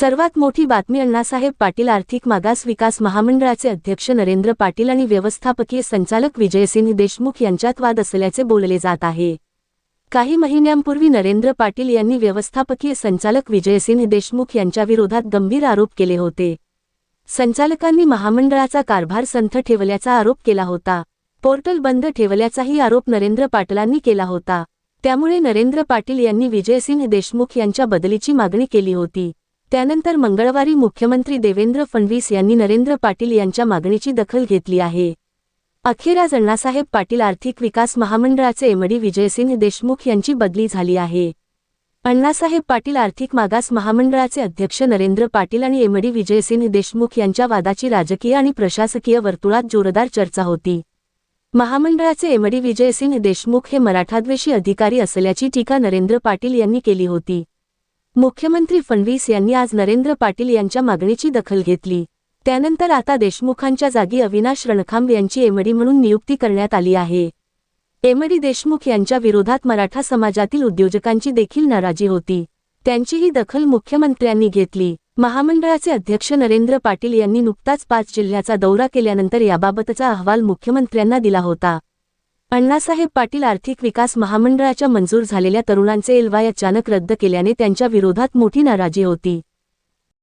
सर्वात मोठी बातमी अण्णासाहेब पाटील आर्थिक मागास विकास महामंडळाचे अध्यक्ष नरेंद्र पाटील आणि व्यवस्थापकीय संचालक विजयसिंह देशमुख यांच्यात वाद असल्याचे बोलले जात आहे। काही महिन्यांपूर्वी नरेंद्र पाटील यांनी व्यवस्थापकीय संचालक विजयसिंह देशमुख यांच्या विरोधात गंभीर आरोप केले होते। संचालकांनी महामंडळाचा कारभार संथ ठेवल्याचा आरोप केला होता। पोर्टल बंद ठेवल्याचाही आरोप नरेंद्र पाटलांनी केला होता। त्यामुळे नरेंद्र पाटील यांनी विजयसिंह देशमुख यांच्या बदलीची मागणी केली होती। त्यानंतर मंगळवारी मुख्यमंत्री देवेंद्र फडणवीस यांनी नरेंद्र पाटील यांच्या मागणीची दखल घेतली आहे। अखेर आज अण्णासाहेब पाटील आर्थिक विकास महामंडळाचे एमडी विजयसिंह देशमुख यांची बदली झाली आहे। अण्णासाहेब पाटील आर्थिक मागास महामंडळाचे अध्यक्ष नरेंद्र पाटील आणि एमडी विजयसिंह देशमुख यांच्या वादाची राजकीय आणि प्रशासकीय वर्तुळात जोरदार चर्चा होती। महामंडळाचे एमडी विजयसिंह देशमुख हे मराठाद्वेषी अधिकारी असल्याची टीका नरेंद्र पाटील यांनी केली होती। मुख्यमंत्री फडणवीस यांनी आज नरेंद्र पाटील यांच्या मागणीची दखल घेतली। त्यानंतर आता देशमुखांच्या जागी अविनाश रणखांब यांची एमडी म्हणून नियुक्ती करण्यात आली आहे। एमडी देशमुख यांच्या विरोधात मराठा समाजातील उद्योजकांची देखील नाराजी होती। त्यांचीही दखल मुख्यमंत्र्यांनी घेतली। महामंडळाचे अध्यक्ष नरेंद्र पाटील यांनी नुकताच 5 जिल्ह्याचा दौरा केल्यानंतर याबाबतचा अहवाल मुख्यमंत्र्यांना दिला होता। अण्णासाहेब पाटील आर्थिक विकास महामंडळाच्या मंजूर झालेल्या तरुणांचे एलवाय अचानक रद्द केल्याने त्यांच्या विरोधात मोठी नाराजी होती।